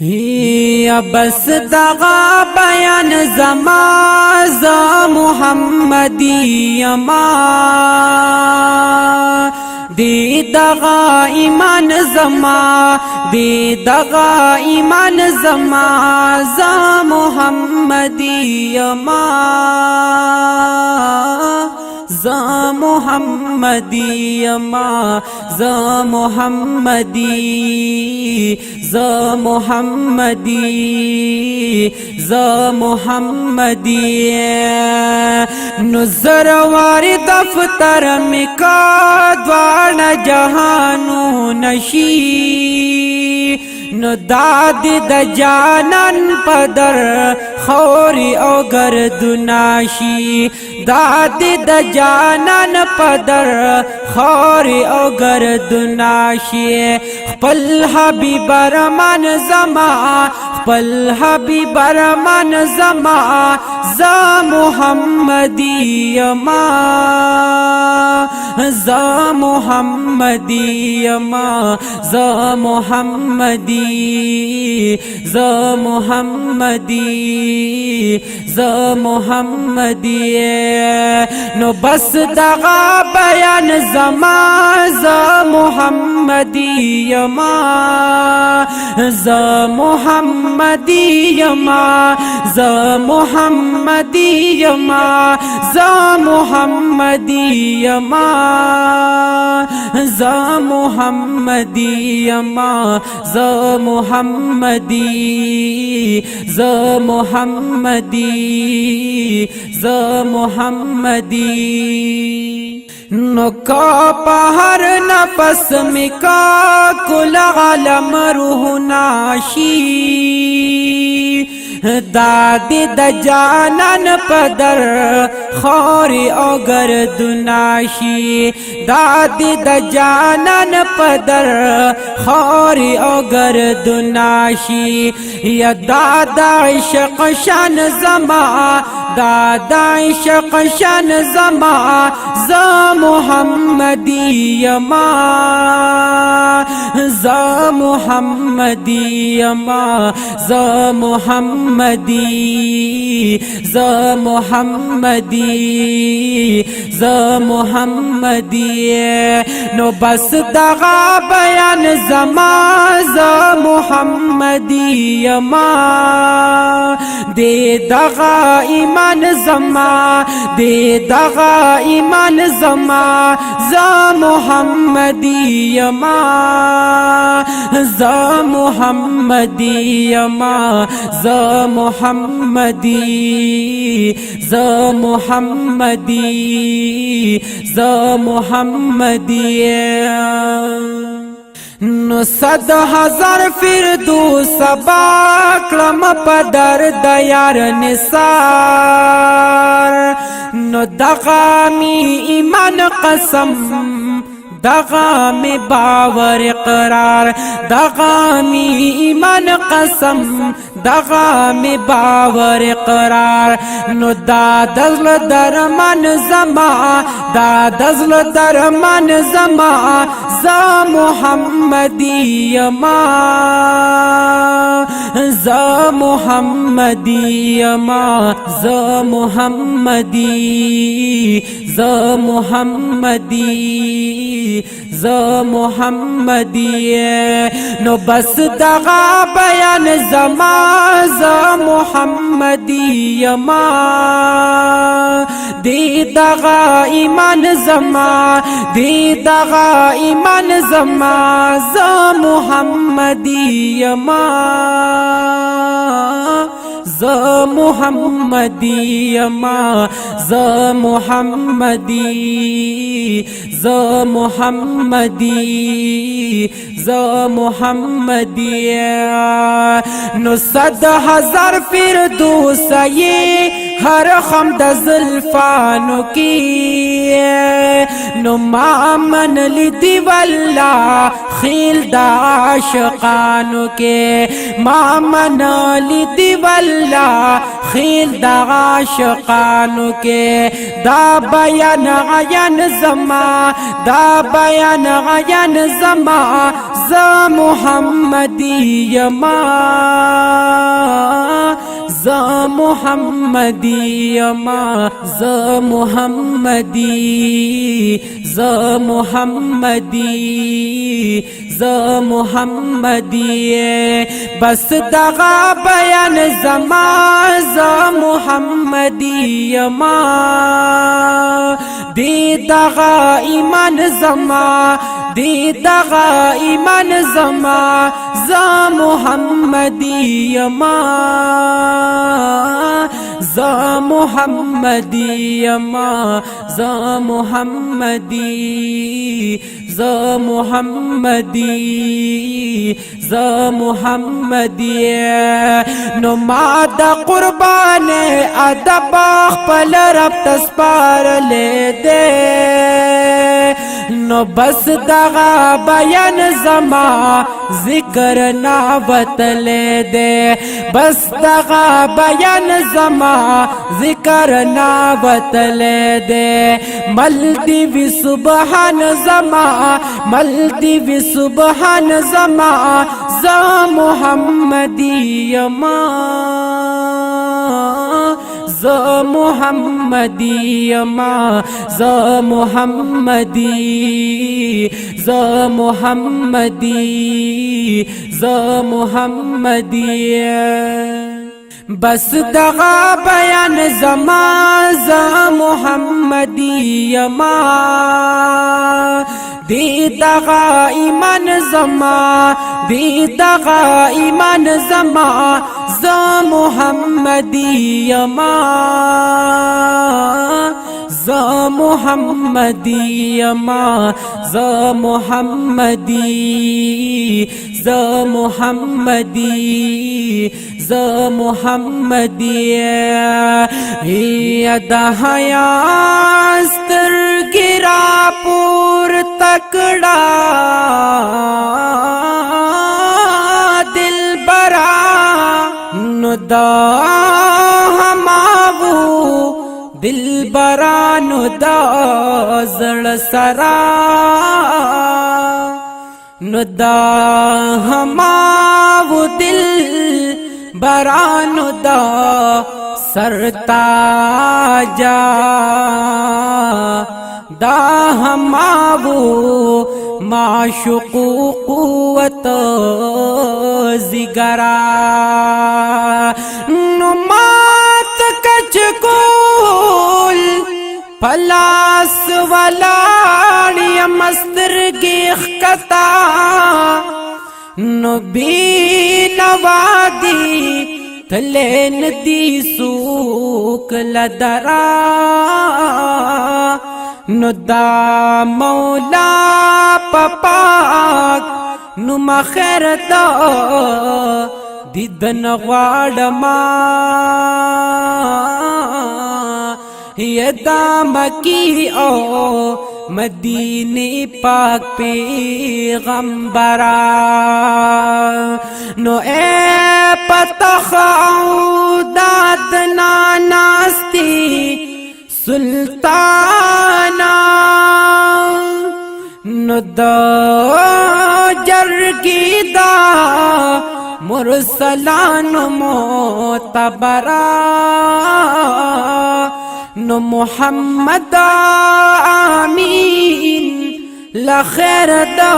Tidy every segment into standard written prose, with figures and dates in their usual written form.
یا بس دغا بیان زما ز محمدی یما دی دغا ایمان زما دی دغا ایمان زما ز محمدی یما ز محمدی یما ز محمدی ز محمدی ز محمدی نظر واری دفتر مکا دوان جہانو نشی نو داد د جانان پدر خوری او گردناشی داد د جانان پدر خوری او گردناشی خپل حبیب رمان زما خپل حبیب رمان زما ز محمدی یما ز محمدی یما ز محمدی ز محمدی ز محمدی نو بس دغا بیان زما ز محمدی یما ز محمدی یما ز محمدی یما ز محمدی یما ز محمدی یما ز محمدی ز محمدی ز محمدی نو کا پہر نفس میں کا کل عالم روح ناشی دادی د جانان پدر خوری او گردناشی دادی د جانان پدر خوری او گردناشی یا دادا عشق شان زما دادا عشق شان زما ز محمدی یما ز محمدی یما ز محمدی ز محمدی ز محمدی نو بس دغا بیان زما ز محمدی یما دی دغا ایمان زما دی دغا ایمان زما ز محمدی یما ز محمدی یما ز محمدی ز محمدی ز محمدی نو صد ہزار فردوس سبا کلم پدر دیار نثار نو دغامی ایمان قسم دغامی باور اقرار دغامی ایمان قسم دغامی باور اقرار نو دا دزل درمان زما دا دزل درمان زما ز محمدی یما ز محمدی یما ز محمدی ز محمدی ز محمدی نو بس دغا بیان زما ز محمدی یما دی دغا ایمان زما دی دغا ایمان زما ز محمدی یما ز محمدی یما ز محمدی ز محمدی ز محمدی نو صد ہزار فردوس یہ ہر خمد زلفانو کی نو مامن لیدی واللہ خیل دا عاشقانو کے مامن لیدی واللہ خیل دا عاشقانو کے دا بیان عیان زما دا بیان عیان زما ز محمدی یما ز محمدی یما ز محمدی ز محمدی ز محمدی بس دغا بیان زما ز محمدی یما دی دغا ایمان زما دی دغا ایمان زما ز محمدی یما ز محمدی یما ز محمدی ز محمدی ز محمدی نو ما د قربان ادب خپل رب تسپار لے دے نو بس دغا بیان زما ذکر نابت لے دے بس دغا بیان زما ذکر نابت لے دے مل دی وی سبحان زما مل دی وی سبحان زما ز محمدی یما ز محمدی یما ز محمدی ز محمدی ز محمدی بس دغا بیان زما ز محمدی یما دی دغا ایمان زما دی دغا ایمان زما ز محمدی یما ز محمدی یما ز محمدی ز محمدی ز محمدی یاد حیا سترګې را پورته دلبرا نو دا هماغو دلبرا نو دا زړه سرا نو دا هماغو دلبرا نو دا سرتاجا دا هماغو معشوق قوت زگرا نو مات کچ کول پلاس ولاړی مسترګې خکتا نو بینوادی تلین دی سوک لدرا نو دا مولا پاک نو مخیر دا دیدن غواړما یدا مکی او مدینی پاک پیغمبرا نو اے پتخ داد ناناستی سلطانا نو دا جرگی دا مرسلان معتبرا نو محمد آمین لخیر دا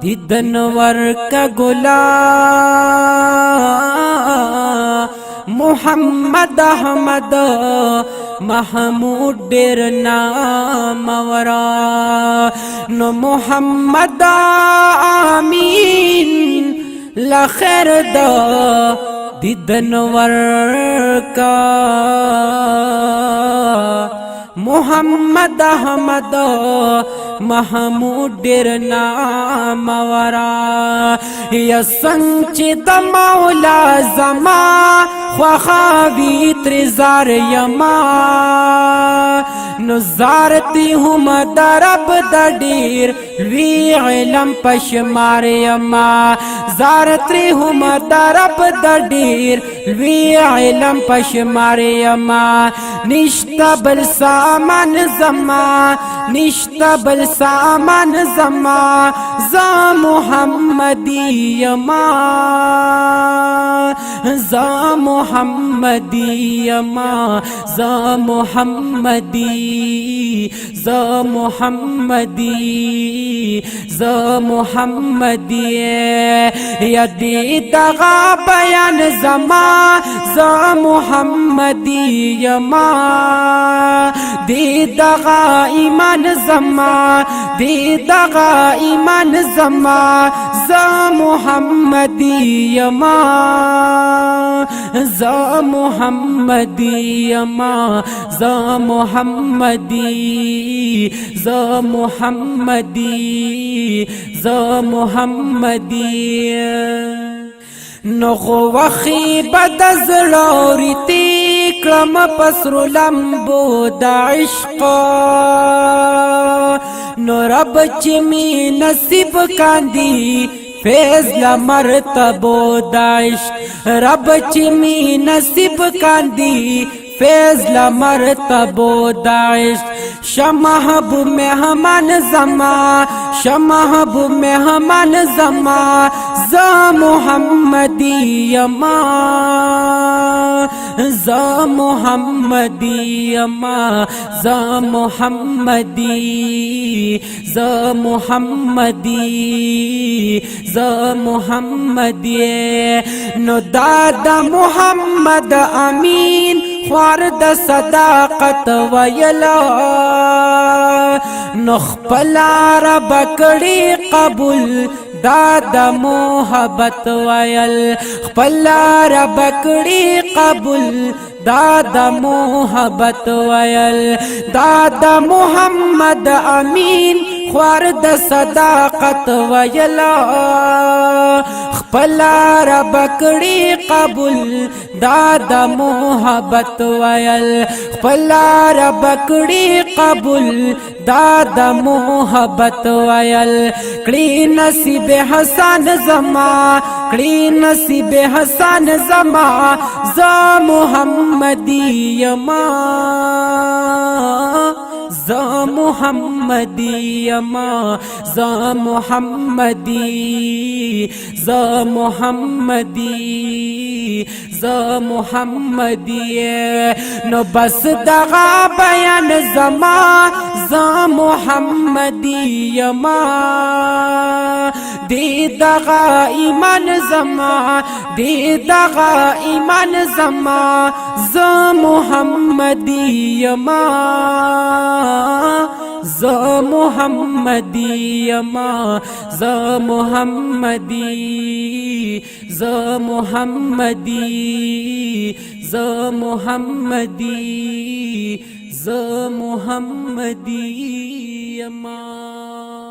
دیدن ورکا گلا محمد احمد محمود ډیر نام ورا نو محمد آمین لخیر دا دیدن ورکا محمد احمد محمود ډیر نام ورا یا څنګه چې د مولا زما خواخاوي تر زار یما نو زارتی هم درب د ډیر وی علم پشمار یما زارتی هم درب د ډیر وی علم پشمار یما نشتا بل سامان زما نشتا بل سامان زما زا محمدی یما زا محمدی یما زا محمدی زا محمدی زا محمدی یدی دغا بیان زما زا محمدی یما دی دغا ایمان زما دی دغا ایمان زما زا محمدی یما زا محمدی یما زا محمدی زا محمدی زا محمدی نخو وخی بد زلوری تی کلم پسر لمبو دا عشق نو رب چمی نصیب کاندی فیض لمرتبو دا عشق رب چمی نصیب کاندی فیض لمرتبو دا عشق شمحب مہمان زما شمحب مہمان زما زا محمدی یما زا محمدی یما زا محمدی زا محمدی زا محمدی نو دادا محمد امین خوار د صداقت ویلا نخپلا رب کړي قبول دادا محبت ویل خپلا رب کړي قبول دادا محبت ویل دادا محمد امین خوار د صداقت ویلا خپلا رب کړي قبول دادا محبت ویل خپلا رب کړي قبول دادا محبت ویل کړي نصیب حسن زما کړي نصیب حسن زما زا محمدی یما زا محمدی یما زا محمدی زا محمدی زا محمدی نو بس دغا بیان زما زا محمدی یما دی دغا ایمان زما دی دغا ایمان زما زا محمدی یما زا محمدی یما زا محمدی زا محمدی زا محمدی زا محمدی یما